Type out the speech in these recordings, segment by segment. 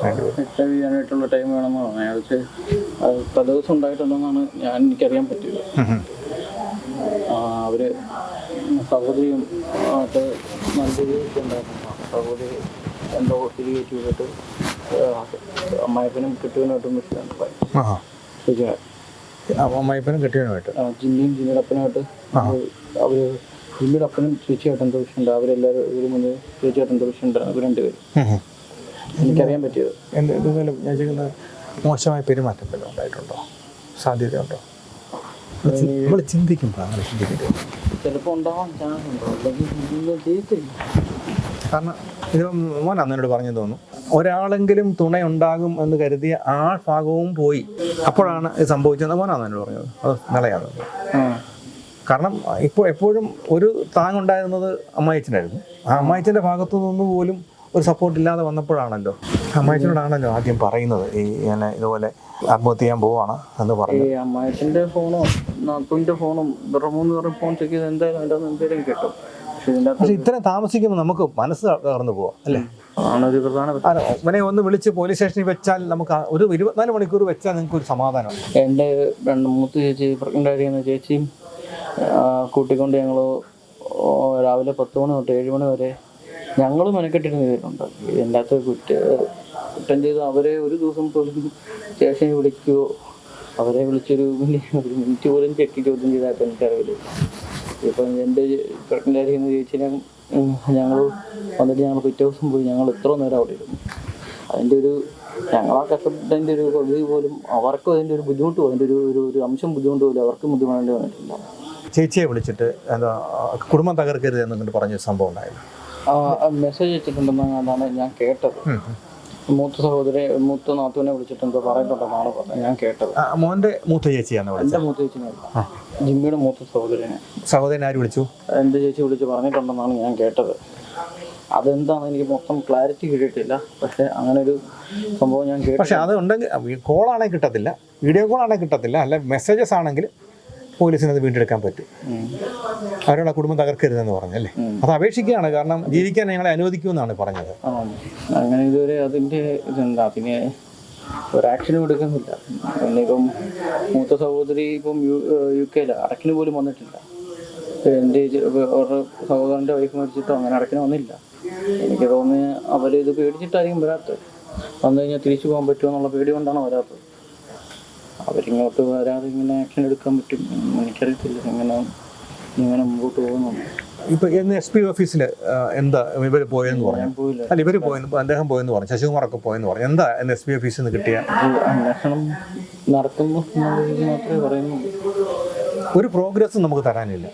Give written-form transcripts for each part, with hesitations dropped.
HIV ചെയ്യാനായിട്ടുള്ള time വേണമെന്ന് പറഞ്ഞു. അയാൾക്ക് അത് പല ദിവസം ഉണ്ടായിട്ടുണ്ടെന്നാണ് എനിക്കറിയാൻ പറ്റിയത്. അവർ സഹോദരിയും ആയിട്ട് നല്ല രീതിയിൽ ഉണ്ടായിരുന്നു. സഹോദരി എന്തോ തിരികേറ്റ് ചെയ്തിട്ട് അമ്മായിപ്പനും കെട്ടുവിനായിട്ടും വിഷയമുണ്ടായി. അമ്മായിപ്പനും കെട്ടിയവനുമായിട്ട് ജിമ്മിയുടെ അപ്പനുമായിട്ട് അവർ ജിമ്മിയുടെ അപ്പനും ചേച്ചിയായിട്ട് എന്തോ വിഷയമുണ്ട്. അവരെല്ലാവരും ഇവർ മുന്നേ ചേച്ചിയായിട്ട് എന്തോ വിഷയമുണ്ട്. അവർ രണ്ടുപേരും എനിക്കറിയാൻ പറ്റിയത്. എന്തെങ്കിലും ഞാൻ ചെയ്യുന്ന മോശമായ പെരുമാറ്റം ഉണ്ടായിട്ടുണ്ടോ? സാധ്യതയുണ്ടോ? നമ്മൾ ചിന്തിക്കുമ്പോൾ അങ്ങനെ ചിന്തിക്കുന്നത് ചിലപ്പോൾ ഉണ്ടാവാൻ ചാൻസ് ഉണ്ടോ, അല്ലെങ്കിൽ ചെയ്യത്തില്ല. കാരണം ഇത് മോൻ അന്നോട് പറഞ്ഞു തോന്നുന്നു, ഒരാളെങ്കിലും തുണയുണ്ടാകും എന്ന് കരുതിയ ആ ഭാഗവും പോയി. അപ്പോഴാണ് ഇത് സംഭവിച്ചത്. മോനാണ് എന്നോട് പറഞ്ഞത്. അത് നിലയാണ്. കാരണം ഇപ്പോൾ എപ്പോഴും ഒരു താങ്ങുണ്ടായിരുന്നത് അമ്മായിച്ചനായിരുന്നു. ആ അമ്മായിച്ചൻ്റെ ഭാഗത്തു നിന്ന് പോലും ഒരു സപ്പോർട്ട് ഇല്ലാതെ വന്നപ്പോഴാണല്ലോ അമ്മായിച്ചനോടാണല്ലോ ആദ്യം പറയുന്നത് ഇങ്ങനെ ഇതുപോലെ ആത്മഹത്യ ചെയ്യാൻ പോവാണ് എന്ന് പറഞ്ഞു. അമ്മായിച്ചൻ്റെ ഫോണോ നാത്തൂൻ്റെ ഫോണും മൂന്ന് ഫോൺ ചെക്ക് ചെയ്ത് എന്തായാലും അതിൻ്റെ എന്തെങ്കിലും കിട്ടും. പക്ഷെ ഇത്രയും താമസിക്കുമ്പോൾ നമുക്ക് മനസ്സ് തകർന്നു പോവാം അല്ലേ? ആണൊരു പ്രധാന. ഇവനെ ഒന്ന് വിളിച്ച് പോലീസ് സ്റ്റേഷനിൽ വെച്ചാൽ നമുക്ക് ഒരു 24 മണിക്കൂർ വെച്ചാൽ നിങ്ങൾക്ക് ഒരു സമാധാനം. എൻ്റെ മൂത്ത ചേച്ചി പ്രഗ്നൻ്റ് ആയിരിക്കുന്ന ചേച്ചിയും കൂട്ടിക്കൊണ്ട് ഞങ്ങൾ രാവിലെ 10 മണി തൊട്ട് 7 മണി വരെ ഞങ്ങൾ മെനക്കെട്ടിരുന്ന് ചെയ്തിട്ടുണ്ട്. ഇതിൻ്റെ അകത്ത് കുറ്റം ചെയ്ത് അവരെ ഒരു ദിവസം പോലും സ്റ്റേഷനിൽ വിളിക്കുകയോ അവരെ വിളിച്ചൊരു മിനിറ്റ് പോലും ചെക്ക് ചോദ്യം ചെയ്തായിട്ട് എനിക്കറിയില്ല. ഇപ്പം എൻ്റെ പ്രഗ്നൻ്റ് ആയിരിക്കുന്ന ചേച്ചിനെ ഞങ്ങൾ വന്നിട്ട് ഞങ്ങൾ പിറ്റേ ദിവസം പോയി ഞങ്ങൾ എത്ര നേരം അവിടെ ഇരുന്നു. അതിൻ്റെ ഒരു ഞങ്ങൾ ആ കഷ്ടപ്പെട്ടതിൻ്റെ ഒരു പകുതി പോലും അവർക്കും അതിൻ്റെ ഒരു ബുദ്ധിമുട്ട് അതിൻ്റെ ഒരു അംശം ബുദ്ധിമുട്ട് പോലും അവർക്കും ബുദ്ധിമുട്ടേണ്ടി വന്നിട്ടില്ല. ചേച്ചിയെ വിളിച്ചിട്ട് എന്താ കുടുംബം തകർക്കരുത് എന്നിട്ട് പറഞ്ഞൊരു സംഭവം ഉണ്ടായിരുന്നു. മെസ്സേജ് വെച്ചിട്ടുണ്ടെന്നാണ് ഞാൻ കേട്ടത്. മൂത്ത നാത്തൂനെ വിളിച്ചിട്ട് എന്തോ പറയുന്നുണ്ടെന്നാണ് പറഞ്ഞത് ഞാൻ കേട്ടത്. മോൻ്റെ മൂത്ത ചേച്ചിയാണ് വിളിച്ചത്? എൻ്റെ മൂത്ത ചേച്ചിനെ, ജിമ്മിയുടെ മൂത്ത സഹോദരനെ ആര് വിളിച്ചു? എൻ്റെ ചേച്ചി വിളിച്ച് പറഞ്ഞിട്ടുണ്ടെന്നാണ് ഞാൻ കേട്ടത്. അതെന്താണെന്ന് എനിക്ക് മൊത്തം ക്ലാരിറ്റി കിട്ടിയിട്ടില്ല. പക്ഷെ അങ്ങനെ ഒരു സംഭവം ഞാൻ കേട്ടു. പക്ഷെ അത് ഉണ്ടെങ്കിൽ കോളാണെങ്കിൽ കിട്ടത്തില്ല, വീഡിയോ കോളാണെങ്കിൽ കിട്ടത്തില്ല, അല്ല മെസ്സേജസ് ആണെങ്കിൽ പോലീസിന് അത് വീണ്ടെടുക്കാൻ പറ്റും. അവരുടെ കുടുംബം തകർക്കരുതെന്ന് പറഞ്ഞല്ലേ? അത് അപേക്ഷിക്കുകയാണ്. കാരണം ജീവിക്കാൻ ഞങ്ങളെ അനുവദിക്കുമെന്നാണ് പറഞ്ഞത്. അങ്ങനെ ഇതുവരെ അതിൻ്റെ ഇതുണ്ട്. അതിന് ഒരാക്ഷനും എടുക്കുന്നില്ല. ഇപ്പം മൂത്ത സഹോദരി ഇപ്പം UK അടക്കിന് പോലും വന്നിട്ടില്ല. എൻ്റെ അവരുടെ സഹോദരൻ്റെ വൈഫ് മരിച്ചിട്ടോ അങ്ങനെ അടക്കിന് വന്നില്ല. എനിക്ക് തോന്നുന്നത് അവരിത് പേടിച്ചിട്ടായിരിക്കും വരാത്തത്. വന്നു കഴിഞ്ഞാൽ തിരിച്ചു പോകാൻ പറ്റുമോ എന്നുള്ള പേടി കൊണ്ടാണ് വരാത്തത്. അവരിങ്ങോട്ട് വരാതെ ഇങ്ങനെ ആക്ഷൻ എടുക്കാൻ പറ്റും എനിക്കറിയത്തില്ല. ഇങ്ങനെ മുമ്പോട്ട് പോകുന്നുണ്ട്. ഇപ്പൊ SP ഓഫീസിൽ എന്താ ഇവർ പോയെന്ന് പറഞ്ഞു? അല്ല, ഇവർ പോയെന്ന്, അദ്ദേഹം പോയെന്ന് പറഞ്ഞു, ശശികുമാറൊക്കെ പോയെന്ന് പറഞ്ഞു. എന്താ SP ഓഫീസിൽ നിന്ന് കിട്ടിയ അന്വേഷണം നടത്തുന്നു മാത്രമേ പറയുന്നു. ഒരു പ്രോഗ്രസ്സും നമുക്ക് തരാനില്ല.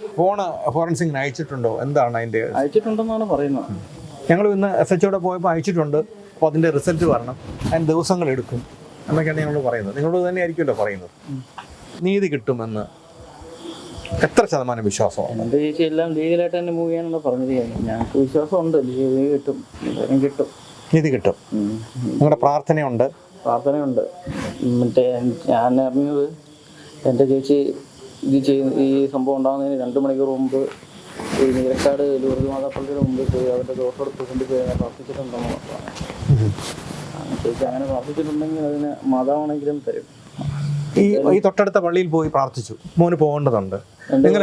ഫോറൻസിങ്ങിന് അയച്ചിട്ടുണ്ടോ? എന്താണ് അതിൻ്റെ? അയച്ചിട്ടുണ്ടെന്നാണ് പറയുന്നത്. ഞങ്ങൾ ഇന്ന് SHOടെ പോയപ്പോൾ അയച്ചിട്ടുണ്ട്. അപ്പോൾ അതിൻ്റെ റിസൾട്ട് വരണം, അതിന് ദിവസങ്ങളെടുക്കും എന്നൊക്കെയാണ് ഞങ്ങൾ പറയുന്നത്. നിങ്ങളോട് തന്നെ ആയിരിക്കുമല്ലോ പറയുന്നത്. നീതി കിട്ടുമെന്ന് എത്ര ശതമാനം വിശ്വാസമാണ്? എൻ്റെ ചേച്ചി എല്ലാം ലീഗലായിട്ട് തന്നെ മൂവ് ചെയ്യാനുള്ള പറഞ്ഞത്. ഞങ്ങൾക്ക് വിശ്വാസമുണ്ട് നീതി കിട്ടും, കിട്ടും, നീതി കിട്ടും. നിങ്ങളുടെ പ്രാർത്ഥനയുണ്ട്? പ്രാർത്ഥനയുണ്ട്. മറ്റേ ഞാൻ അറിഞ്ഞത് എൻ്റെ ചേച്ചി ഈ സംഭവം ഉണ്ടാകുന്നതിന് 2 മണിക്കൂർ മുമ്പ് ഈ നീലക്കാട് ലൂർദ് മാതാപ്പള്ളിയുടെ മുമ്പിൽ പോയി അവരുടെ ദോഷത്തോട് കൊണ്ടുപോയി ഞാൻ പ്രാർത്ഥിച്ചിട്ടുണ്ടെന്ന് പറഞ്ഞു. ചേച്ചി അങ്ങനെ പ്രാർത്ഥിച്ചിട്ടുണ്ടെങ്കിൽ അതിന് മാതാവാണെങ്കിലും തരും. ഈ തൊട്ടടുത്ത പള്ളിയിൽ പോയി പ്രാർത്ഥിച്ചു. മോന് പോകേണ്ടതുണ്ട്. നിങ്ങൾ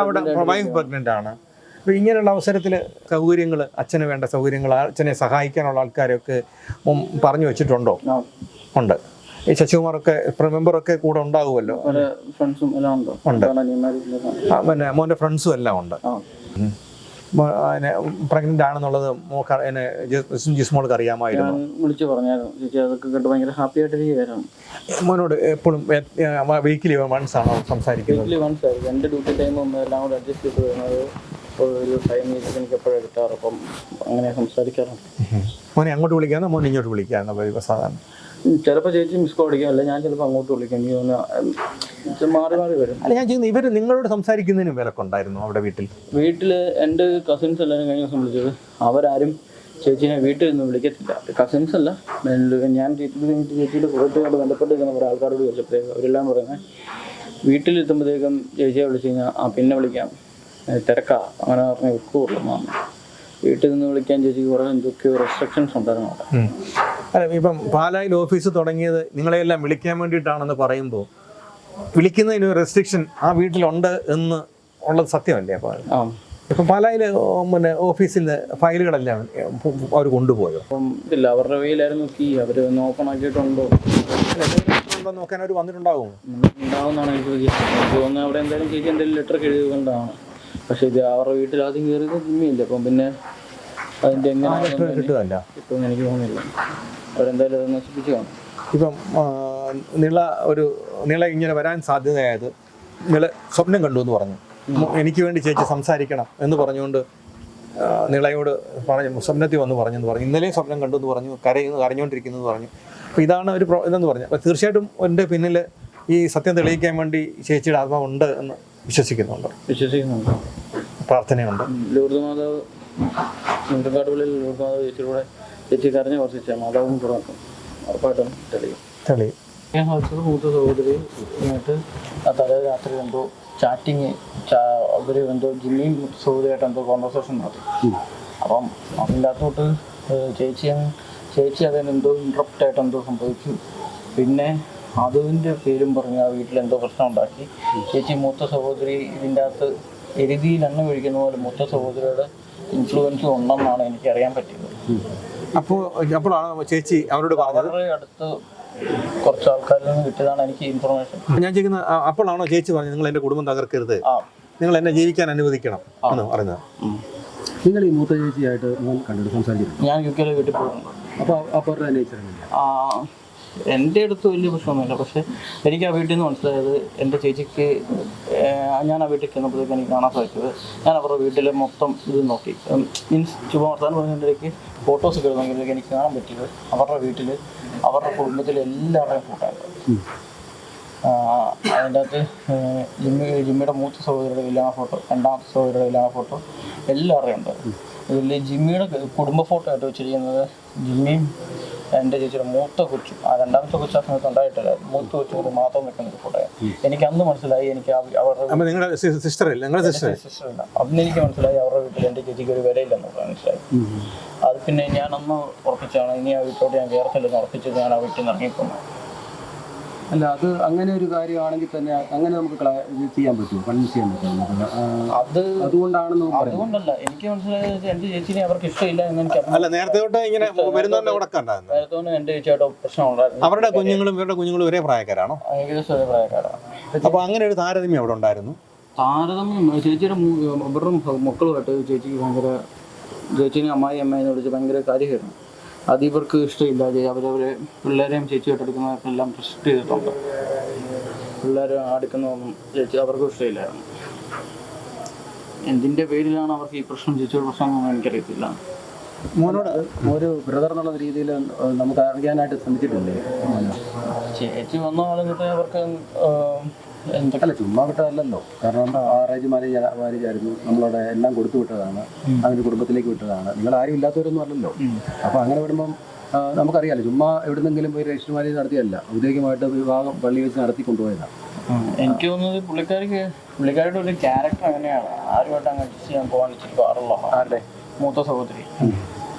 അവിടെ വൈഫ് പ്രഗ്നൻ്റ് ആണ്. അപ്പോൾ ഇങ്ങനെയുള്ള അവസരത്തിൽ സൗകര്യങ്ങൾ, അച്ഛന് വേണ്ട സൗകര്യങ്ങൾ, അച്ഛനെ സഹായിക്കാനുള്ള ആൾക്കാരൊക്കെ പറഞ്ഞു വെച്ചിട്ടുണ്ടോ? ഉണ്ട്. ഈ ശശികുമാറൊക്കെ മെമ്പറൊക്കെ കൂടെ ഉണ്ടാകുമല്ലോ? ഉണ്ട്. പിന്നെ മോൻ്റെ ഫ്രണ്ട്സും എല്ലാം ഉണ്ട്. പ്രഗ്നൻ്റ് ആണെന്നുള്ളത് ജിസ്മോൾക്ക് അറിയാമായിരുന്നു? വിളിച്ചു പറഞ്ഞായിരുന്നു. ചേച്ചി അതൊക്കെ കേട്ട് ഭയങ്കര ഹാപ്പി ആയിട്ടിരിക്കുകയായിരുന്നു. മോനോട് എപ്പോഴും വീക്കിലി വൺസ് ആണോ സംസാരിക്കുന്നത്? വീക്കിലി വൺസ് ആയിരിക്കും. എൻ്റെ ഡ്യൂട്ടി ടൈമും എല്ലാം കൂടെ അഡ്ജസ്റ്റ് ചെയ്ത് വരുന്നത് ഒരു ടൈം എനിക്ക് എപ്പോഴും കിട്ടാറ്. അപ്പം അങ്ങനെ സംസാരിക്കാറുണ്ട്. മോനെ അങ്ങോട്ട് വിളിക്കാന്നോ മോനെ ഇങ്ങോട്ട് വിളിക്കാന്നോ സാധാരണ? ചിലപ്പോൾ ചേച്ചി മിസ് കോൾ അടിക്കാം, അല്ല ഞാൻ ചിലപ്പോൾ അങ്ങോട്ട് വിളിക്കാം. മാറി മാറി വരും. അല്ല, ഞാൻ ചെയ്യുന്നത് ഇവർ നിങ്ങളോട് സംസാരിക്കുന്നതിനും വിലക്കുണ്ടായിരുന്നു അവിടെ വീട്ടിൽ? എൻ്റെ കസിൻസ് എല്ലാവരും കഴിഞ്ഞ ദിവസം വിളിച്ചത് അവരാരും ചേച്ചീനെ വീട്ടിൽ നിന്ന് വിളിക്കത്തില്ല. കസിൻസ് അല്ല, ഞാൻ ചേച്ചിയുടെ പോയിട്ട് ബന്ധപ്പെട്ട് നിൽക്കുന്ന കുറേ ആൾക്കാരോട് ചോദിച്ചപ്പോഴത്തേക്ക് അവരെല്ലാം പറയുന്നത് വീട്ടിലെത്തുമ്പോഴത്തേക്കും ചേച്ചിയെ വിളിച്ചു കഴിഞ്ഞാൽ പിന്നെ വിളിക്കാം, തിരക്കാ, അങ്ങനെ പറഞ്ഞ് വെക്കുള്ളൂ. വീട്ടിൽ നിന്ന് വിളിക്കാൻ ചേച്ചിക്ക് കുറേ എന്തൊക്കെയോ റെസ്ട്രിക്ഷൻസ് ഉണ്ടായിരുന്നു അവിടെ. അല്ല, ഇപ്പം പാലായിൽ ഓഫീസ് തുടങ്ങിയത് നിങ്ങളെയെല്ലാം വിളിക്കാൻ വേണ്ടിയിട്ടാണെന്ന് പറയുമ്പോൾ വിളിക്കുന്നതിന് റെസ്ട്രിക്ഷൻ ആ വീട്ടിലുണ്ട് എന്ന് ഉള്ളത് സത്യമല്ലേ? അപ്പോൾ ഇപ്പം പാലായിൽ പിന്നെ ഓഫീസിൽ ഫയലുകളെല്ലാം അവർ കൊണ്ടുപോയോ? അപ്പം ഇല്ല, അവരുടെ കയ്യിലായിരുന്നു കീ. അവർ ഓപ്പൺ ആക്കിയിട്ടുണ്ടോ നോക്കാൻ അവർ വന്നിട്ടുണ്ടാവും ഉണ്ടാവുമെന്നാണ് എനിക്ക് തോന്നുന്നത്. അവിടെ എന്തായാലും ചേച്ചി എന്തെങ്കിലും ലെറ്റർ എഴുതി കൊണ്ടാണ്. പക്ഷേ ഇത് അവരുടെ വീട്ടിൽ ആദ്യം കയറിയത് ജിമ്മിയില്ല. അപ്പം പിന്നെ അതിൻ്റെ എങ്ങനെ കിട്ടുമല്ല കിട്ടുമെന്ന് എനിക്ക് തോന്നുന്നില്ല. അവരെന്തായാലും അത് നശിപ്പിച്ച് കാണും. ഇപ്പം നിള ഇങ്ങനെ വരാൻ സാധ്യതയായത് നിള സ്വപ്നം കണ്ടു എന്ന് പറഞ്ഞു. എനിക്ക് വേണ്ടി ചേച്ചി സംസാരിക്കണം എന്ന് പറഞ്ഞുകൊണ്ട് നിളയോട് പറഞ്ഞു, സ്വപ്നത്തിൽ വന്ന് പറഞ്ഞെന്ന് പറഞ്ഞു. ഇന്നലെയും സ്വപ്നം കണ്ടു എന്ന് പറഞ്ഞു, കരഞ്ഞുകൊണ്ടിരിക്കുന്നു പറഞ്ഞു. അപ്പോൾ ഇതാണ് ഒരു ഇതെന്ന് പറഞ്ഞു. അപ്പോൾ തീർച്ചയായിട്ടും എൻ്റെ പിന്നിൽ ഈ സത്യം തെളിയിക്കാൻ വേണ്ടി ചേച്ചിയുടെ ആത്മാവുണ്ട് എന്ന് വിശ്വസിക്കുന്നുണ്ട്. പ്രാർത്ഥനയുണ്ട്. ലൂർദ് മാതാവ് മുണ്ടക്കാട്ടുപള്ളിയിൽ ലൂർദ് മാതാവ് ചേച്ചിയുടെ ചേച്ചി കരഞ്ഞ കുറച്ച് മാതാവും തുറക്കും ഉറപ്പായിട്ടും തെളിയും. ഞാൻ കളിച്ചത് മൂത്ത സഹോദരിയായിട്ട് ആ തലേ രാത്രി എന്തോ ചാറ്റിങ് അവർ എന്തോ ജിമ്മിയും സഹോദരിയായിട്ട് എന്തോ കോൺവെർസേഷൻ നടത്തി. അപ്പം അതിൻ്റെ അകത്തോട്ട് ചേച്ചി അതിനെന്തോ ഇൻട്രപ്റ്റായിട്ട് എന്തോ സംഭവിച്ചു. പിന്നെ അതിൻ്റെ പേരും പറഞ്ഞ് ആ വീട്ടിലെന്തോ പ്രശ്നം ഉണ്ടാക്കി. ചേച്ചി മൂത്ത സഹോദരി ഇതിൻ്റെ അകത്ത് എരുതിയിൽ എണ്ണ ഒഴിക്കുന്ന പോലെ മൂത്ത സഹോദരിയുടെ ഇൻഫ്ലുവൻസ് ഉണ്ടെന്നാണ് എനിക്കറിയാൻ പറ്റിയത്. അപ്പോഴാണ് ചേച്ചി അവരോട് പറഞ്ഞത്. അവരുടെ അടുത്ത് കുറച്ച് ആൾക്കാരിൽ നിന്ന് കിട്ടിയതാണ് എനിക്ക് ഇൻഫർമേഷൻ. ഞാൻ ചോദിക്കുന്ന അപ്പോഴാണോ ചേച്ചി പറഞ്ഞത് നിങ്ങൾ എൻ്റെ കുടുംബം തകർക്കരുത്, നിങ്ങൾ എന്നെ ജീവിക്കാൻ അനുവദിക്കണം എന്ന് പറയുന്നത്? നിങ്ങൾ ഈ മൂത്ത ചേച്ചിയായിട്ട് കണ്ടിട്ട് സംസാരിച്ചിട്ടുണ്ട്? ഞാൻ UK വീട്ടിൽ പോകുന്നുണ്ട്. അപ്പോൾ എൻ്റെ അടുത്ത് വലിയ പ്രശ്നമൊന്നുമില്ല. പക്ഷേ എനിക്ക് ആ വീട്ടിൽ നിന്ന് മനസ്സിലായത് എൻ്റെ ചേച്ചിക്ക് ഞാൻ ആ വീട്ടിൽ ചെന്നപ്പോഴത്തേക്ക് എനിക്ക് കാണാൻ സാധിച്ചത്, ഞാൻ അവരുടെ വീട്ടിൽ മൊത്തം ഇത് നോക്കി. മീൻസ് ചുമ വർത്താനം പറഞ്ഞതിലേക്ക് ഫോട്ടോസ് ഒക്കെ എടുക്കുമെങ്കിലേക്ക് എനിക്ക് കാണാൻ പറ്റിയത് അവരുടെ വീട്ടിൽ അവരുടെ കുടുംബത്തിലെ എല്ലാവരുടെയും ഫോട്ടോ ഉണ്ട്. അതിൻ്റെ അകത്ത് ജിമ്മിയുടെ മൂത്ത സഹോദരിയുടെ കല്യാണ ഫോട്ടോ, രണ്ടാമത്തെ സഹോദരിയുടെ കല്യാണ ഫോട്ടോ എല്ലാവരുടെയും ഉണ്ട്. ഇതിൽ ജിമ്മിയുടെ കുടുംബ ഫോട്ടോ ആയിട്ട് വെച്ചിരിക്കുന്നത് ജിമ്മിയും എൻ്റെ ചേച്ചിയുടെ മൂത്ത കൊച്ചും. ആ രണ്ടാമത്തെ കൊച്ചു ആ സമയത്ത് ഉണ്ടായിട്ടില്ല, മൂത്ത കൊച്ചുകൊണ്ട് മാത്രം നിൽക്കുന്ന ഒരു ഫോട്ടോയാണ്. എനിക്ക് അന്ന് മനസ്സിലായി എനിക്ക് അവരുടെ സിസ്റ്ററില്ല. അന്ന് എനിക്ക് മനസ്സിലായി അവരുടെ വീട്ടിൽ എൻ്റെ ചേച്ചിക്ക് ഒരു വിലയില്ലെന്ന് മനസ്സിലായി. അത് പിന്നെ ഞാൻ അന്ന് ഉറപ്പിച്ചാണ് ഇനി ആ വീട്ടിലോട്ട് ഞാൻ കയറത്തില്ലെന്ന് ഉറപ്പിച്ചത്. ഞാൻ ആ വീട്ടിൽ നിന്ന് ഇറങ്ങിപ്പോന്നു. അല്ല, അത് അങ്ങനെ ഒരു കാര്യമാണെങ്കിൽ തന്നെ അങ്ങനെ നമുക്ക് ചെയ്യാൻ പറ്റുമോ? കൺവിൻസ് ചെയ്യാൻ പറ്റുമോ? അതുകൊണ്ടല്ല എനിക്ക് മനസ്സിലായത് എൻ്റെ ചേച്ചിനെ അവർക്ക് ഇഷ്ടമില്ല എന്ന് എനിക്ക്. അല്ല, നേരത്തെ ഇങ്ങനെ നേരത്തെ എൻ്റെ ചേച്ചിയായിട്ട് പ്രശ്നം ഉണ്ടായിരുന്നു. അവരുടെ കുഞ്ഞുങ്ങളും ഒരേ പ്രായക്കാരാണോ? ഏകദേശം ഒരേ പ്രായക്കാരാണ്. അപ്പൊ അങ്ങനെ ഒരു താരതമ്യം അവിടെ ഉണ്ടായിരുന്നു. താരതമ്യം ചേച്ചിയുടെ ഇവരുടെ മക്കളുമായിട്ട് ചേച്ചിക്ക് ഭയങ്കര, ചേച്ചിനെ അമ്മായിന്ന് വിളിച്ച് ഭയങ്കര കാര്യമായിരുന്നു. അത് ഇവർക്ക് ഇഷ്ടമില്ല. അവരവരെ പിള്ളേരെയും ചേച്ചിയായിട്ട് എടുക്കുന്നവർക്കെല്ലാം റെസ്ട്രിക്ട് ചെയ്തിട്ടുണ്ട്. പിള്ളേരെ അടുക്കുന്നതൊന്നും ചേച്ചി അവർക്കും ഇഷ്ടമില്ലായിരുന്നു. എന്തിൻ്റെ പേരിലാണ് അവർക്ക് ഈ പ്രശ്നം, ചേച്ചിയുടെ പ്രശ്നം എന്നൊന്നും എനിക്കറിയത്തില്ല. മോനോട് ഒരു ബ്രദർ എന്നുള്ള രീതിയിൽ നമുക്ക് അറിയാനായിട്ട് ശ്രമിച്ചിട്ടില്ലേ? ചേച്ചി വന്ന ആളെന്നിട്ട് അവർക്ക് അല്ല, ചുമ്മാ വിട്ടതല്ലല്ലോ. കാരണം ആറേജ് മാരേജ് ആയിരുന്നു, നമ്മളവിടെ എല്ലാം കൊടുത്തു വിട്ടതാണ്, അതിൻ്റെ കുടുംബത്തിലേക്ക് വിട്ടതാണ്. നിങ്ങൾ ആരും ഇല്ലാത്തവരൊന്നും അല്ലല്ലോ. അപ്പോൾ അങ്ങനെ വിടുമ്പം നമുക്കറിയാമല്ലോ, ചുമ്മാ എവിടുന്നെങ്കിലും പോയി രജിസ്റ്റർ മാരേജ് നടത്തിയല്ല, ഔദ്യോഗികമായിട്ട് വിവാഹം പള്ളി വെച്ച് നടത്തി കൊണ്ടുപോയതാണ്. എനിക്ക് തോന്നുന്നത് പുള്ളിക്കാരുടെ ഒരു ക്യാരക്ടർ അങ്ങനെയാണ്. ആരുമായിട്ട് അങ്ങ് അഡ്ജസ്റ്റ് ചെയ്യാൻ പോകാൻ ഇച്ചിരി പാടുള്ള ആരുടെ മൂത്ത സഹോദരി.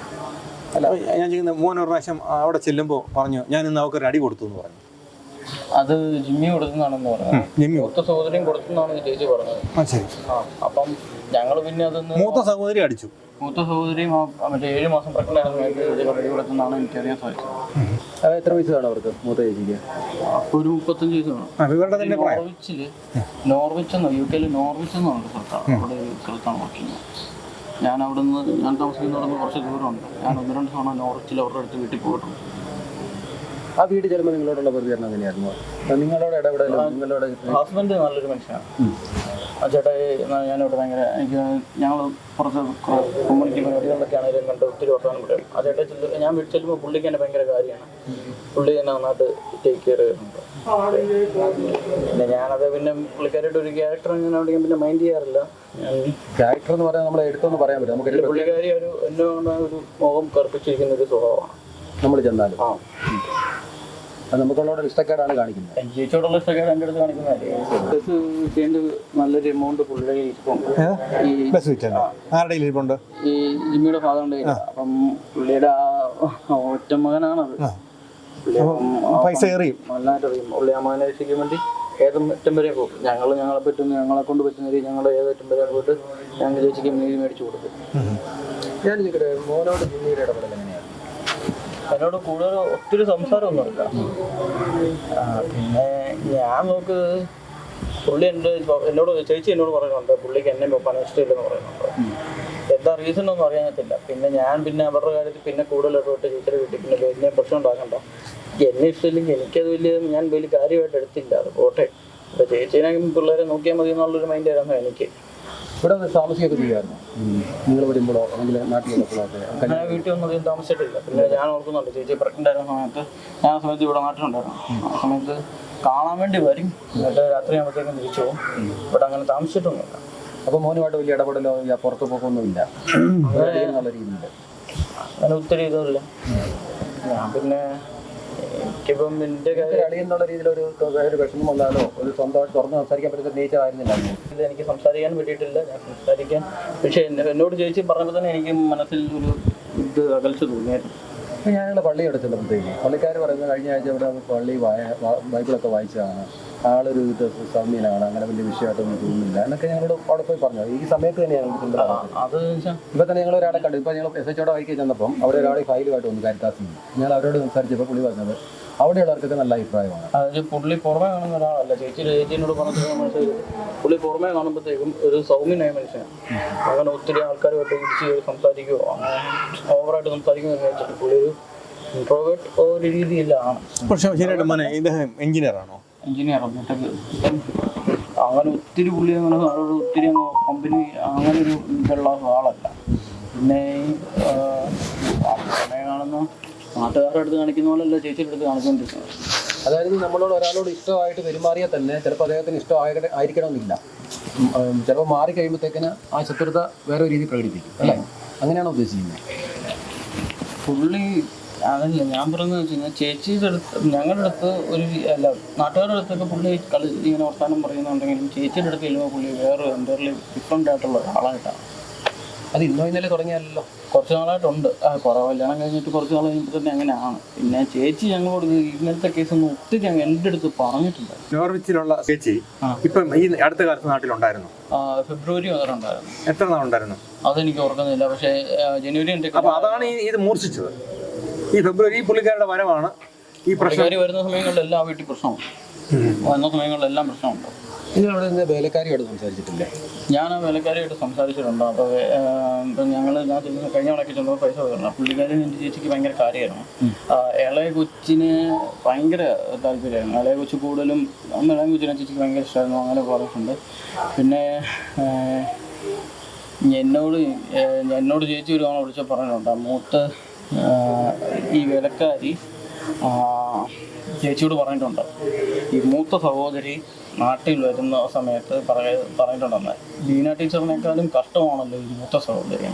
അല്ല, ഞാൻ ചെയ്യുന്ന മോൻ ഒരു പ്രാവശ്യം അവിടെ ചെല്ലുമ്പോൾ പറഞ്ഞു, ഞാൻ ഇന്ന് അവർക്ക് ഒരു അടി കൊടുത്തു എന്ന് പറഞ്ഞു. അത് ജിമ്മി കൊടുക്കുന്നതാണെന്ന് പറഞ്ഞു. മൂത്ത സഹോദരിയും കൊടുക്കുന്നതാണ് ചേച്ചി പറഞ്ഞത്. അപ്പം ഞങ്ങൾ പിന്നെ അതൊന്ന് മൂത്ത സഹോദരി അടിച്ചു. മൂത്ത സഹോദരിയും മറ്റേ 7 മാസം പ്രഗ്നന്റ് അടി കൊടുക്കുന്നതാണ് എനിക്കറിയാൻ സാധിച്ചത്. എത്ര വയസ്സാണ് അവർക്ക് മൂത്ത ചേച്ചിക്ക്? അപ്പോൾ ഒരു 35 വയസ്സാണ്. നോർവിച്ച് UK നോർവിച്ച് എന്നാണ് സ്ഥലത്താണ്. അവിടെ ഒരു സ്ഥലത്താണ് വർക്ക് ചെയ്യുന്നത്. ഞാൻ താമസിക്കുന്നവിടെ കുറച്ച് ദൂരമുണ്ട്. ഞാൻ 1-2 തവണ നോർവിച്ചിൽ അവരുടെ അടുത്ത് വീട്ടിൽ പോയിട്ടുണ്ട്. ആ വീട്ടിൽ ചെല്ലുമ്പോൾ നിങ്ങളോടുള്ള പ്രതികരണം എങ്ങനെയായിരുന്നു? നിങ്ങളോട് നിങ്ങളോട് ഹസ്ബൻഡ് നല്ലൊരു മനുഷ്യനാണ്. ആ ചേട്ടായി ഞാനിവിടെ ഭയങ്കര ഞങ്ങൾ പുറത്ത് കമ്മ്യൂണിറ്റി പരിപാടികളിലൊക്കെ ആണെങ്കിലും കണ്ട് ഒത്തിരി വർത്തമാനം പറയും. ആ ചേട്ടായി ഞാൻ വീട്ടിൽ ചെല്ലുമ്പോൾ പുള്ളിക്ക് തന്നെ ഭയങ്കര കാര്യമാണ്. പുള്ളി തന്നെ നന്നായിട്ട് ടേക്ക് കെയർ ചെയ്യുന്നുണ്ട്. പിന്നെ ഞാനത് പിന്നെ പുള്ളിക്കാരുടെ ഒരു ക്യാരക്ടർ അങ്ങനെ അവിടെ പിന്നെ മൈൻഡ് ചെയ്യാറില്ല. ക്യാരക്ടർ എന്ന് പറയാൻ നമ്മളെ എടുത്തൊന്ന് പറയാൻ പറ്റും. നമുക്ക് പുള്ളിക്കാരി എന്നെ ഒരു മുഖം കറുപ്പിച്ചിരിക്കുന്ന ഒരു സ്വഭാവമാണ് നമ്മൾ ചെന്നാലും. അത് നമുക്കുള്ളവരുടെ ഇഷ്ടക്കേടാണ് കാണിക്കുന്നത്. ചേച്ചിയോടുള്ള ഇഷ്ടക്കേട് എൻ്റെ അടുത്ത് കാണിക്കുന്നതല്ലേ. നല്ലൊരു എമൗണ്ട് പുള്ളിയുടെ ഇരിപ്പുണ്ട്. ഈ ജിമ്മിയുടെ ഫാദറിൻ്റെ. അപ്പം പുള്ളിയുടെ ഒറ്റ മകനാണത്. പൈസ എറിയും. നല്ലതായിട്ട് അറിയും. പുള്ളി ആ മകനെ രക്ഷിക്കാൻ വേണ്ടി ഏതറ്റം വരെ പോകും. ഞങ്ങളെ കൊണ്ട് പറ്റുന്ന രീതി ഞങ്ങൾ ഏതറ്റം വരെ പോയിട്ട് ഞങ്ങൾ ചേച്ചിക്ക് മീൻ മേടിച്ചു കൊടുക്കും. ഞാൻ ചോദിക്കട്ടെ, മോനോട് ജിമ്മിയുടെ ഇടപെടൽ എങ്ങനെയാണ്? എന്നോട് കൂടുതൽ ഒത്തിരി സംസാരമൊന്നുമില്ല. പിന്നെ ഞാൻ നോക്ക് പുള്ളി എന്നോട് ചേച്ചി എന്നോട് പറയുന്നുണ്ട് പുള്ളിക്ക് എന്നെ വെപ്പാൻ ഇഷ്ടമില്ലെന്ന് പറയുന്നുണ്ട്. എന്താ റീസൺ ഒന്നും അറിയാത്തില്ല. പിന്നെ അവരുടെ കാര്യത്തിൽ പിന്നെ കൂടുതൽ ഇടപെട്ട് ചേച്ചിയുടെ വീട്ടിൽ പിന്നെ വലിയ പ്രശ്നം ഉണ്ടാക്കണ്ട. എന്നെ ഇഷ്ടമില്ലെങ്കിൽ എനിക്കത് ഞാൻ വലിയ കാര്യമായിട്ട് എടുത്തില്ല. അത് പോട്ടെ. അപ്പോൾ ചേച്ചീനെ പിള്ളേരെ നോക്കിയാൽ മതി എന്നുള്ളൊരു മൈൻഡ് ആയിരുന്നു എനിക്ക്. ഇവിടെ താമസിക്കൊക്കെ ചെയ്യുമായിരുന്നു നിങ്ങൾ വരുമ്പോഴോ അല്ലെങ്കിൽ നാട്ടിലുള്ളപ്പോഴോ? ഞാൻ വീട്ടിൽ ഒന്നും അധികം താമസിച്ചിട്ടില്ല. പിന്നെ ഞാൻ ഓർക്കുന്നുണ്ട് ചേച്ചി പ്രഗ്നൻ്റ് ആയിരുന്ന സമയത്ത് ഞാൻ ആ സമയത്ത് ഇവിടെ നാട്ടിലുണ്ടായിരുന്നു. ആ സമയത്ത് കാണാൻ വേണ്ടി വരും, എന്നിട്ട് രാത്രി ആകുമ്പോഴത്തേക്കും തിരിച്ചു പോകും. ഇവിടെ അങ്ങനെ താമസിച്ചിട്ടൊന്നുമില്ല. അപ്പോൾ മോനുമായിട്ട് വലിയ ഇടപെടലോ പുറത്ത് പോക്കൊന്നുമില്ല എന്നുള്ള രീതിയിൽ? അങ്ങനെ ഒത്തിരി ഇതുമില്ല. ഞാൻ പിന്നെ എനിക്കിപ്പം എൻ്റെ അളിയെന്നുള്ള രീതിയിൽ ഒരു വിഷമം വന്നാലോ ഒരു സ്വന്തമായിട്ട് തുറന്ന് സംസാരിക്കാൻ പറ്റുന്ന നേച്ചർ ആയിരുന്നില്ല. എനിക്ക് സംസാരിക്കാൻ പറ്റിയിട്ടില്ല. ഞാൻ സംസാരിക്കാൻ പക്ഷേ എന്നോട് ചേച്ചി പറഞ്ഞപ്പോൾ തന്നെ എനിക്ക് മനസ്സിൽ ഒരു ഇത് അകൽച്ച തോന്നിയായിരുന്നു. അപ്പോൾ ഞാനുള്ള പള്ളി എടുത്തിട്ടുണ്ടെങ്കിൽ പള്ളിക്കാർ പറയുന്നത് കഴിഞ്ഞ ആഴ്ച ഇവിടെ പള്ളി ബൈബിളൊക്കെ വായിച്ചതാണ്, ആളൊരു ഇത് സൗമ്യനാണ്, അങ്ങനെ വലിയ വിഷയമായിട്ടൊന്നും തോന്നുന്നില്ല എന്നൊക്കെ ഞങ്ങളോട് അവിടെ പോയി പറഞ്ഞു. ഈ സമയത്ത് തന്നെയാണ് അത് ഇപ്പം തന്നെ ഞങ്ങൾ ഒരാളെ കണ്ടു. ഇപ്പോൾ ഞങ്ങൾ SHOടെ വൈകി ചെന്നപ്പം അവിടെ ഒരാളെ ഫയലുമായിട്ട് വന്നു കാരിത്താസിൽ. ഞങ്ങൾ അവരോട് സംസാരിച്ചപ്പോൾ പുള്ളി പറഞ്ഞത് അവിടെയുള്ളവർക്കൊക്കെ നല്ല അഭിപ്രായമാണ്. അതായത് പുള്ളി പുറമേ കാണുന്ന ഒരാളല്ല. ചേച്ചിയോട് പറഞ്ഞിട്ട് മനസ്സിലായി പുള്ളി പുറമേ കാണുമ്പോഴത്തേക്കും ഒരു സൗമ്യനായ മനുഷ്യനാണ്. അങ്ങനെ ഒത്തിരി ആൾക്കാരുമായിട്ട് ഇടിച്ച് സംസാരിക്കുമോ അങ്ങനെ ഓവറായിട്ട് സംസാരിക്കുമെന്ന് വിചാരിച്ചിട്ട് പുള്ളി ഒരു ഇൻട്രോവേർട്ട് ഒരു രീതിയിലാണ്. പക്ഷേ ശരിയായിട്ട് മോനെ ഇദ്ദേഹം എഞ്ചിനീയറാണോ? എഞ്ചിനീയർ അങ്ങനെ ഒത്തിരി പുള്ളി അങ്ങനെ ഒത്തിരി കമ്പനി അങ്ങനെ ഒരു ഇതുള്ള ആളല്ല. പിന്നെ കാണുന്ന നാട്ടുകാരുടെ അടുത്ത് കാണിക്കുന്ന പോലെയല്ല ചേച്ചിയുടെ അടുത്ത് കാണിച്ചുകൊണ്ടിരിക്കുന്നത്. അതായത് നമ്മളോട് ഒരാളോട് ഇഷ്ടമായിട്ട് പെരുമാറിയാൽ തന്നെ ചിലപ്പോൾ അദ്ദേഹത്തിന് ഇഷ്ടമായിരിക്കണമെന്നില്ല. ചിലപ്പോൾ മാറിക്കഴിയുമ്പോഴത്തേക്കിന് ആ ശത്രുത വേറെ രീതി പ്രകടിപ്പിക്കും അല്ലേ? അങ്ങനെയാണോ ഉദ്ദേശിക്കുന്നത്? പുള്ളി അതല്ല ഞാൻ പറയുന്നത് വെച്ച് കഴിഞ്ഞാൽ ചേച്ചിയുടെ അടുത്ത് ഞങ്ങളുടെ അടുത്ത് നാട്ടുകാരുടെ അടുത്തൊക്കെ പുള്ളി ഇങ്ങനെ വർത്താനം പറയുന്നുണ്ടെങ്കിലും ചേച്ചിയുടെ അടുത്ത് ചെല്ലുമ്പോൾ പുള്ളി വേറെ എൻ്റർലി ഡിഫറെൻ്റ് ആയിട്ടുള്ള ഒരാളായിട്ടാണ്. അത് ഇന്നലെ തുടങ്ങിയല്ലോ, കുറച്ച് നാളായിട്ടുണ്ട്. കുറേ കല്യാണം കഴിഞ്ഞിട്ട് കുറച്ച് നാൾ കഴിഞ്ഞപ്പോൾ തന്നെ അങ്ങനെയാണ്. പിന്നെ ചേച്ചി ഞങ്ങളോട് ഇങ്ങനത്തെ കേസൊന്നും ഒത്തിരി എൻ്റെ അടുത്ത് പറഞ്ഞിട്ടുണ്ട്. നോർവിച്ചിലുള്ള ചേച്ചി ഇപ്പം ഈ അടുത്ത കാലത്ത് നാട്ടിലുണ്ടായിരുന്നു? ഫെബ്രുവരി മുതലുണ്ടായിരുന്നു. എത്ര നാളുണ്ടായിരുന്നു? അതെനിക്ക് ഓർക്കുന്നില്ല. പക്ഷേ ജനുവരി എൻ്റെ അതാണ് ഇത് മൂർച്ഛിച്ചത്. ഈ ഫെബ്രുവരി പുള്ളിക്കാരുടെ വരവാണ് ഈ പ്രശ്നം വരുന്ന സമയങ്ങളിലെല്ലാം ആ വീട്ടിൽ പ്രശ്നമുണ്ട്. വന്ന സമയങ്ങളിലെല്ലാം പ്രശ്നമുണ്ട്. നിങ്ങൾ അവിടെ നിന്ന് വേലക്കാരിയോട് സംസാരിച്ചിട്ടില്ലേ? ഞാൻ ആ വേലക്കാരിയായിട്ട് സംസാരിച്ചിട്ടുണ്ട്. അപ്പോൾ ഞാൻ കഴിഞ്ഞ വണക്കി ചെന്നപ്പോൾ പൈസ തരണം. പുള്ളിക്കാരി എൻ്റെ ചേച്ചിക്ക് ഭയങ്കര കാര്യമായിരുന്നു. ഇളയ കൊച്ചിന് ഭയങ്കര താല്പര്യമായിരുന്നു. ഇളയ കൊച്ചു കൂടുതലും ഇളയ കൊച്ചിനെ ചേച്ചിക്ക് ഭയങ്കര ഇഷ്ടമായിരുന്നു. അങ്ങനെ പറഞ്ഞിട്ടുണ്ട്. പിന്നെ എന്നോട് ചേച്ചി ഒരു തവണ വിളിച്ച് പറഞ്ഞിട്ടുണ്ട്. മൂത്ത ഈ വേലക്കാരി ചേച്ചിയോട് പറഞ്ഞിട്ടുണ്ട് ഈ മൂത്ത സഹോദരി നാട്ടിൽ വരുന്ന സമയത്ത് പറഞ്ഞിട്ടുണ്ടെന്ന്. ബീന ടീച്ചറിനേക്കാളും കഷ്ടമാണല്ലോ ഈ മൂത്ത സഹോദരി.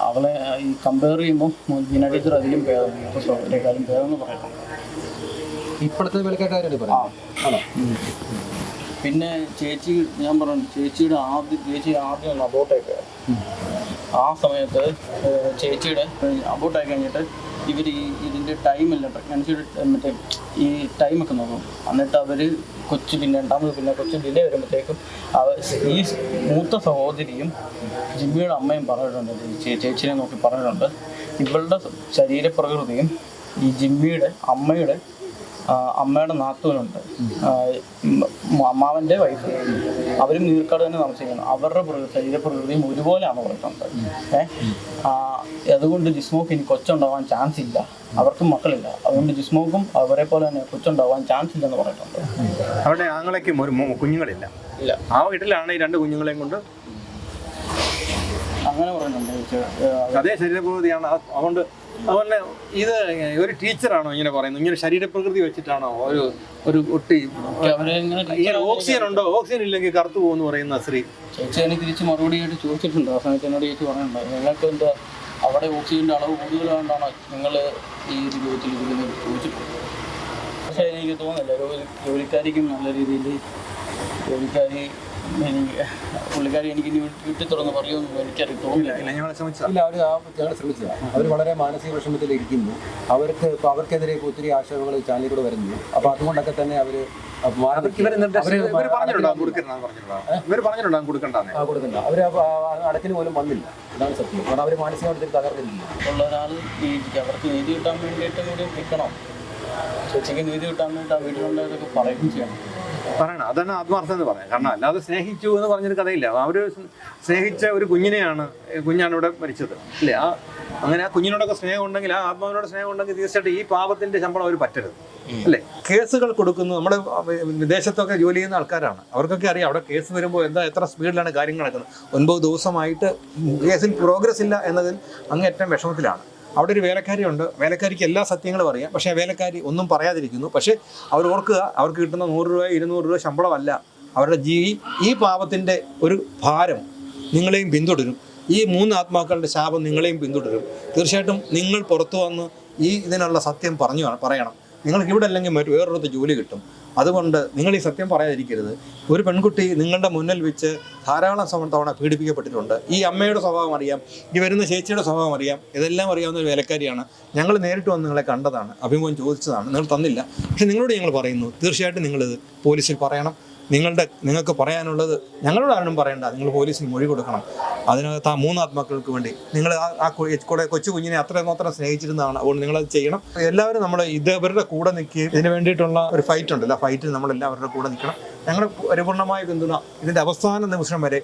അവളെ ഈ കമ്പയർ ചെയ്യുമ്പോൾ ബീന ടീച്ചർ അതിലും ഭേദം, മൂത്ത സഹോദരിയേക്കാളും ഭേദം എന്ന് പറയുന്നുണ്ട്. ഇപ്പോഴത്തെ വേലക്കാരുടെ പറയാം. പിന്നെ ചേച്ചി ഞാൻ പറഞ്ഞു ചേച്ചി ആദ്യം ഒന്ന് അബോട്ടൊക്കെ ആ സമയത്ത് ചേച്ചിയുടെ അബോട്ടായി കഴിഞ്ഞിട്ട് ഇവർ ഇതിൻ്റെ ടൈമില്ല, പ്രഗ്നൻസിയുടെ മറ്റേ ഈ ടൈമൊക്കെ നോക്കും. എന്നിട്ട് അവർ കൊച്ചു പിന്നെ രണ്ടാമത് പിന്നെ കൊച്ചു ഡിലേ വരുമ്പോഴത്തേക്കും ഈ മൂത്ത സഹോദരിയും ജിമ്മിയുടെ അമ്മയും പറഞ്ഞിട്ടുണ്ട്, ചേച്ചിനെ നോക്കി പറഞ്ഞിട്ടുണ്ട്, ഇവളുടെ ശരീരപ്രകൃതിയും ഈ ജിമ്മിയുടെ അമ്മയുടെ നാത്തൂനുണ്ട്, അമ്മാവൻ്റെ വൈഫ്, അവരും നീർക്കാട് തന്നെ താമസിക്കുന്നു. അവരുടെ ശരീരപ്രകൃതിയും ഒരുപോലെയാണ് പറഞ്ഞിട്ടുണ്ട്. അതുകൊണ്ട് ജിസ്മോക്ക് ഇനി കൊച്ചുണ്ടാവാൻ ചാൻസ് ഇല്ല, അവർക്കും മക്കളില്ല, അതുകൊണ്ട് ജിസ്മോക്കും അവരെ പോലെ തന്നെ കൊച്ചുണ്ടാവാൻ ചാൻസ് ഇല്ലെന്ന് പറഞ്ഞിട്ടുണ്ട്. അവരുടെ ആങ്ങളേക്കും ഒരു കുഞ്ഞുങ്ങളില്ല. ആ വീട്ടിലാണ് ഈ 2 കുഞ്ഞുങ്ങളെയും കൊണ്ട് അങ്ങനെ പറയുന്നുണ്ട്. അതേ ശരീരപ്രകൃതിയാണ്. അതുപോലെ ഇത് ഒരു ടീച്ചറാണോ ഇങ്ങനെ പറയുന്നത്? ഇങ്ങനെ ശരീരപ്രകൃതി വെച്ചിട്ടാണോ ഒരു കുട്ടി ഇങ്ങനെ ഓക്സിജൻ ഉണ്ടോ, ഓക്സിജൻ ഇല്ലെങ്കിൽ കറുത്തു പോകുമെന്ന് പറയുന്ന സ്ത്രീ ചേച്ചി എനിക്ക് തിരിച്ച് മറുപടിയായിട്ട് ചോദിച്ചിട്ടുണ്ട്. ആ സമയത്ത് എന്നോട് ചേച്ചി പറയുന്നുണ്ട്, നിങ്ങൾക്ക് എന്താ അവിടെ ഓക്സിജൻ്റെ അളവ് കൂടുതലാകൊണ്ടാണ് നിങ്ങൾ ഈ രൂപത്തിൽ ചോദിച്ചിട്ടുണ്ട്. പക്ഷേ എനിക്ക് തോന്നുന്നില്ല ജോലിക്കാരിക്കും നല്ല രീതിയിൽ പുള്ളിക്കാരി എനിക്ക് ഇനി വീട്ടിൽ തുറന്ന് പറയുമെന്ന് എനിക്കത് തോന്നില്ല. ഇല്ല, ഞങ്ങൾ ശ്രമിച്ചതാണ്. അവർ വളരെ മാനസിക വിഷമത്തിലിരിക്കുന്നു. അവർക്കെതിരെ ഒത്തിരി ആശയങ്ങൾ ചാനലിൽ കൂടെ വരുന്നു. അപ്പോൾ അതുകൊണ്ടൊക്കെ തന്നെ അവർ കൊടുക്കണ്ട. അവർ അടക്കിന് പോലും വന്നില്ല. ഇതാണ് സത്യം. കാരണം അവർ മാനസികമായിട്ട് തകർന്നിരിക്കുന്നു. ഉള്ള ഒരാൾ അവർക്ക് നീതി കിട്ടാൻ വേണ്ടിയിട്ട് കൂടി നിൽക്കണം. ചേച്ചിക്ക് നീതി കിട്ടാൻ വേണ്ടിയിട്ട് ആ വീട്ടിലുള്ളതൊക്കെ പറയുകയും ചെയ്യണം. പറയണം. അതാണ് ആത്മാർത്ഥം എന്ന് പറയാം. കാരണം അല്ലാതെ സ്നേഹിച്ചു എന്ന് പറഞ്ഞൊരു കഥയില്ല. അവർ സ്നേഹിച്ച ഒരു കുഞ്ഞാണ് ഇവിടെ മരിച്ചത് അല്ലേ? അങ്ങനെ ആ കുഞ്ഞിനോടൊക്കെ സ്നേഹം ഉണ്ടെങ്കിൽ, ആ ആത്മാവിനോട് സ്നേഹം ഉണ്ടെങ്കിൽ തീർച്ചയായിട്ടും ഈ പാപത്തിന്റെ ശമ്പളം അവർ പറ്റരുത് അല്ലേ? കേസുകൾ കൊടുക്കുന്നു. നമ്മുടെ വിദേശത്തൊക്കെ ജോലി ചെയ്യുന്ന ആൾക്കാരാണ്. അവർക്കൊക്കെ അറിയാം അവിടെ കേസ് വരുമ്പോൾ എത്ര സ്പീഡിലാണ് കാര്യങ്ങൾ നടക്കുന്നത്. 9 ദിവസമായിട്ട് കേസിൽ പ്രോഗ്രസ് ഇല്ല എന്നതിൽ അങ്ങേറ്റം വിഷമത്തിലാണ്. അവിടെ ഒരു വേലക്കാരിയുണ്ട്. വേലക്കാരിക്ക് എല്ലാ സത്യങ്ങളും അറിയാം. പക്ഷേ ആ വേലക്കാരി ഒന്നും പറയാതിരിക്കുന്നു. പക്ഷേ അവർ ഓർക്കുക, അവർക്ക് കിട്ടുന്ന 100 രൂപ 200 രൂപ ശമ്പളമല്ല അവരുടെ ഈ പാപത്തിൻ്റെ ഒരു ഭാരം നിങ്ങളെയും പിന്തുടരും. ഈ 3 ആത്മാക്കളുടെ ശാപം നിങ്ങളെയും പിന്തുടരും. തീർച്ചയായിട്ടും നിങ്ങൾ പുറത്തു വന്ന് ഇതിനുള്ള സത്യം പറയണം. നിങ്ങൾക്ക് ഇവിടെ അല്ലെങ്കിൽ വേറൊരിടത്ത് ജോലി കിട്ടും. അതുകൊണ്ട് നിങ്ങൾ ഈ സത്യം പറയാതിരിക്കരുത്. ഒരു പെൺകുട്ടി നിങ്ങളുടെ മുന്നിൽ വെച്ച് ധാരാളം തവണ പീഡിപ്പിക്കപ്പെട്ടിട്ടുണ്ട്. ഈ അമ്മയുടെ സ്വഭാവം അറിയാം, ഈ വരുന്ന ചേച്ചിയുടെ സ്വഭാവം അറിയാം. ഇതെല്ലാം അറിയാവുന്ന ഒരു വേലക്കാരിയാണ്. ഞങ്ങൾ നേരിട്ട് വന്ന് നിങ്ങളെ കണ്ടതാണ്, അഭിമുഖം ചോദിച്ചതാണ്, നിങ്ങൾ തന്നില്ല. പക്ഷെ നിങ്ങളോട് ഞങ്ങൾ പറയുന്നു, തീർച്ചയായിട്ടും നിങ്ങളിത് പോലീസിൽ പറയണം. നിങ്ങൾക്ക് പറയാനുള്ളത് ഞങ്ങളോട് ആരും പറയണ്ട, നിങ്ങൾ പോലീസിന് മൊഴി കൊടുക്കണം. അതിനകത്ത് ആ 3 ആത്മാക്കൾക്ക് വേണ്ടി നിങ്ങൾ ആ കൊച്ചു കുഞ്ഞിനെ അത്രയും സ്നേഹിച്ചിരുന്നതാണ്. അതുകൊണ്ട് നിങ്ങളത് ചെയ്യണം. എല്ലാവരും നമ്മൾ ഇവരുടെ കൂടെ നിൽക്കുകയും ഇതിന് വേണ്ടിയിട്ടുള്ള ഒരു ഫൈറ്റ് ഉണ്ടല്ലോ, ആ ഫൈറ്റിൽ നമ്മളെല്ലാവരുടെ കൂടെ നിൽക്കണം. ഞങ്ങൾ പരിപൂർണമായ പിന്തുണ ഇതിൻ്റെ അവസാന നിമിഷം വരെ,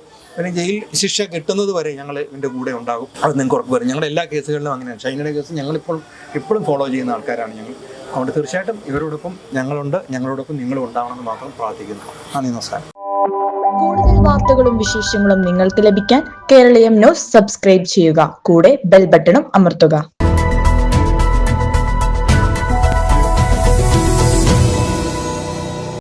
ജയിൽ ശിക്ഷ കിട്ടുന്നത് വരെ ഞങ്ങൾ ഇതിൻ്റെ കൂടെ ഉണ്ടാകും. അത് നിങ്ങൾക്ക് ഉറപ്പ് വരും. ഞങ്ങളുടെ എല്ലാ കേസുകളിലും അങ്ങനെയാണ്. ഷൈനയുടെ കേസ് ഇപ്പോഴും ഫോളോ ചെയ്യുന്ന ആൾക്കാരാണ് ഞങ്ങൾ. അതുകൊണ്ട് തീർച്ചയായിട്ടും ഇവരോടൊപ്പം ഞങ്ങളുണ്ട്, ഞങ്ങളോടൊപ്പം നിങ്ങളും ഉണ്ടാവണമെന്ന് മാത്രം പ്രാർത്ഥിക്കുന്നു. നന്ദി, നമസ്കാരം. കൂടുതൽ വാർത്തകളും വിശേഷങ്ങളും നിങ്ങൾക്ക് ലഭിക്കാൻ കേരളീയം ന്യൂസ് സബ്സ്ക്രൈബ് ചെയ്യുക. കൂടെ ബെൽ ബട്ടണും അമർത്തുക.